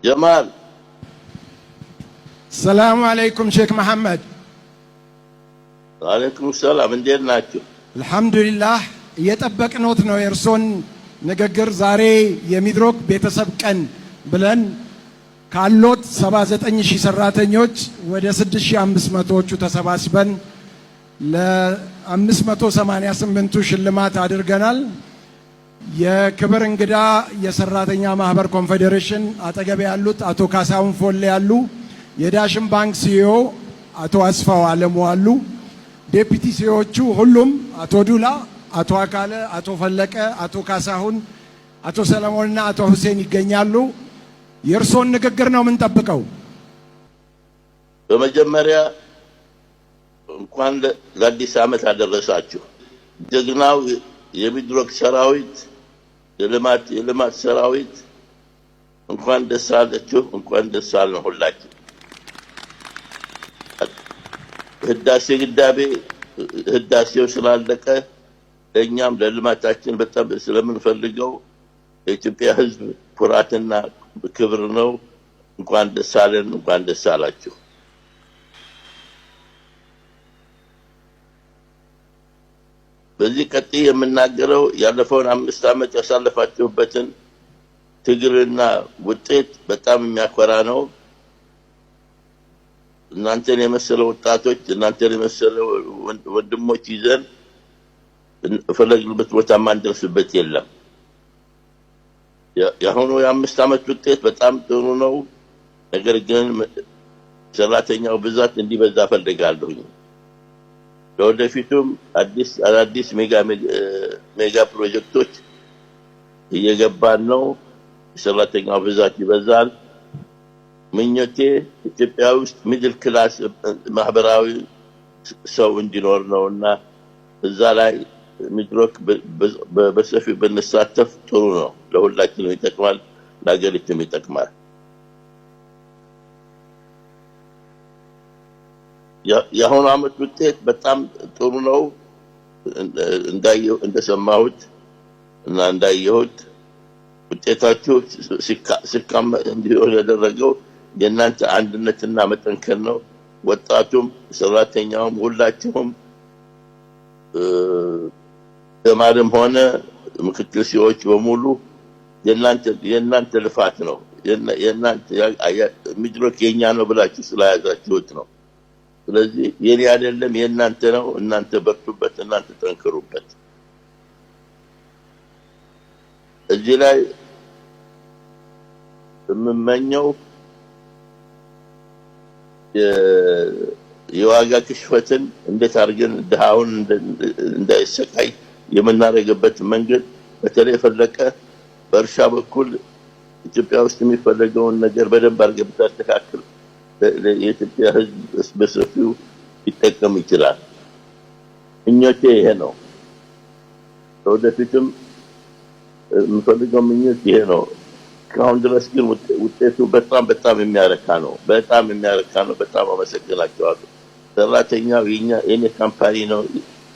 جمال. السلام عليكم شيخ محمد. وعليكم السلام. እንዴት ናችሁ? አልহামዱሊላህ እየጠበቅነዎት ነው የእርሶን ንግግር። ዛሬ የሚድሮክ ቤተሰብ ቀን ብለን ካሎት 79000 ሰራተኞች ወደ 6500ዎቹ ተሰባስበን ለ588ቱ ሽልማት አድርገናል። የክብር እንግዳ የሰራተኛ ማህበር ኮንፌዴሬሽን አጠገብ ያሉት አቶ ካሳሁን ፎሌ ያሉ፣ የዳሽን ባንክ ሲኢኦ አቶ አስፋው አለሙ አሉ፣ ዴፒቲ ሲኢኦቹ ሁሉም አቶ ዱላ፣ አቶ አካለ፣ አቶ ፈለቀ፣ አቶ ካሳሁን፣ አቶ ሰለሞንና አቶ ሁሴን ይገኛሉ። የእርሶን ንግግር ነው የምንጠብቀው። በመጀመሪያ እንኳን ለአዲስ ዓመት አደረሳችሁ። ጀግናው የሚድሮክ ሰራዊት የልማት ሰራዊት እንኳን ደስ አላችሁ፣ እንኳን ደስ አለን ሁላችን። ህዳሴው ስላለቀ ለእኛም ለልማታችን በጣም ስለምንፈልገው የኢትዮጵያ ሕዝብ ኩራትና ክብር ነው። እንኳን ደስ አለን፣ እንኳን ደስ አላችሁ። በዚህ ቀጥይ የምናገረው ያለፈውን 5 ዓመት ያሳለፋችሁበትን ትግልና ውጤት በጣም የሚያኮራ ነው። እናንተን የመሰለ ወጣቶች፣ እናንተን የመሰለ ወንድሞች ይዘን ፈለግንበት ቦታ ማንደርስበት የለም። ያሁኑ የ5 ዓመት ውጤት በጣም ጥሩ ነው። ነገር ግን ሰራተኛው ብዛት እንዲበዛ ፈልጋለሁ። ለወደፊቱም አዲስ ሜጋ ፕሮጀክቶች እየገባን ነው። ሰራተኛው ብዛት ይበዛል። ምኞቴ ኢትዮጵያ ውስጥ ሚድል ክላስ ማህበራዊ ሰው እንዲኖር ነውና እዛ ላይ ሚድሮክ በሰፊው ብንሳተፍ ጥሩ ነው። ለሁላችንም ይጠቅማል፣ ለሀገሪቱም ይጠቅማል። የአሁኑ ዓመት ውጤት በጣም ጥሩ ነው። እንደሰማሁት እና እንዳየሁት ውጤታችሁ ሲካም እንዲሆን ያደረገው የእናንተ አንድነትና መጠንከር ነው። ወጣቱም ሰራተኛውም ሁላችሁም ተማሪም ሆነ ምክትል ሲኢኦዎች በሙሉ የእናንተ ልፋት ነው። የእናንተ ሚድሮክ የኛ ነው ብላችሁ ስለያዛችሁት ነው። ስለዚህ የኔ አይደለም የእናንተ ነው። እናንተ በርቱበት፣ እናንተ ጠንክሩበት። እዚህ ላይ የምመኘው የዋጋ ክሽፈትን እንዴት አድርገን ድሃውን እንዳይሰቃይ የምናደርግበት መንገድ በተለይ ፈለቀ በእርሻ በኩል ኢትዮጵያ ውስጥ የሚፈለገውን ነገር በደንብ አድርገህ ብታስተካክል የኢትዮጵያ ሕዝብ በሰፊው ሊጠቀም ይችላል። ምኞቴ ይሄ ነው። ወደፊትም የምፈልገው ምኞት ይሄ ነው። እስካሁን ድረስ ግን ውጤቱ በጣም የሚያረካ ነው። በጣም አመሰግናቸዋለሁ። ሰራተኛው የኔ ካምፓኒ ነው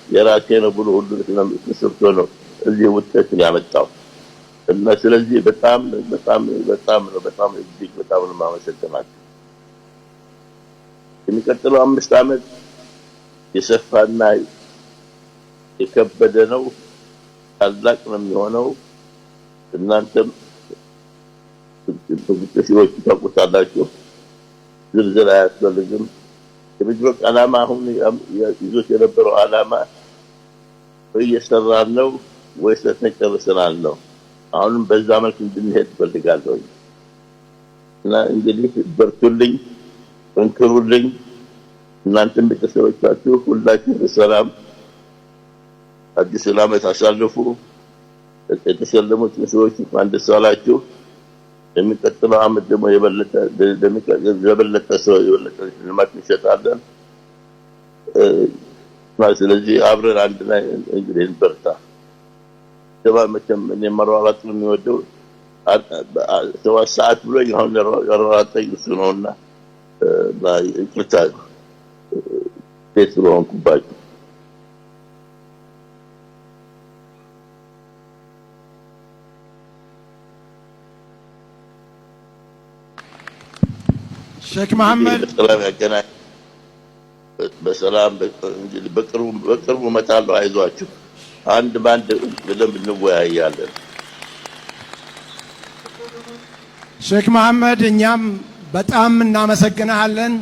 የራሴ ነው ብሎ ሁሉ ተሰብቶ ነው እዚህ ውጤቱን ያመጣው እና ስለዚህ በጣም ነው የማመሰግናቸው። የሚቀጥለው 5 ዓመት የሰፋና የከበደ ነው። ታላቅ ነው የሚሆነው። እናንተም በግጭቶች ታውቁታላችሁ። ዝርዝር አያስፈልግም። የሚድሮክ ዓላማ አሁን ይዞት የነበረው ዓላማ እየሰራን ነው ወይስ ተጨርሰናል ነው። አሁንም በዛ መልክ እንድንሄድ ፈልጋለሁ እና እንግዲህ በርቱልኝ፣ ጠንክሩልኝ። እናንተም ቤተሰቦቻችሁ ሁላችሁ በሰላም አዲስ ዓመት አሳልፉ። የተሸለሙት ሰዎች እንኳን ደስ አላችሁ። የሚቀጥለው ዓመት ደግሞ የበለጠ ሽልማት እንሰጣለን። ስለዚህ አብረን አንድ ላይ እንግዲህ እንበርታ። መቼም እኔ መሯሯጥ ነው የሚወደው። 7 ሰዓት ብሎኝ አሁን ያሯሯጠኝ እሱ ነውና ይቅርታ ቤት ስለሆንኩባችሁ። ሼክ መሐመድ በሰላም ያገናኝ በሰላም እንግዲህ በቅርቡ እመጣለሁ። አይዟችሁ አንድ ባንድ በደንብ እንወያያለን። ሼክ መሐመድ እኛም በጣም እናመሰግናለን።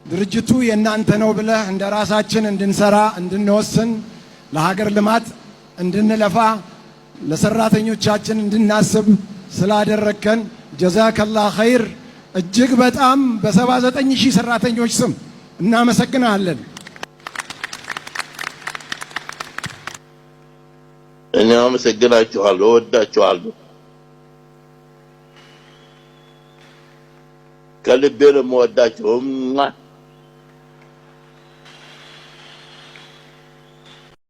ድርጅቱ የእናንተ ነው ብለህ እንደ ራሳችን እንድንሰራ እንድንወስን ለሀገር ልማት እንድንለፋ ለሰራተኞቻችን እንድናስብ ስላደረከን ጀዛከላህ ኸይር እጅግ በጣም በ79,000 ሰራተኞች ስም እናመሰግናለን። እኔ አመሰግናችኋለሁ፣ እወዳችኋለሁ። ከልቤ ነው የምወዳችሁ።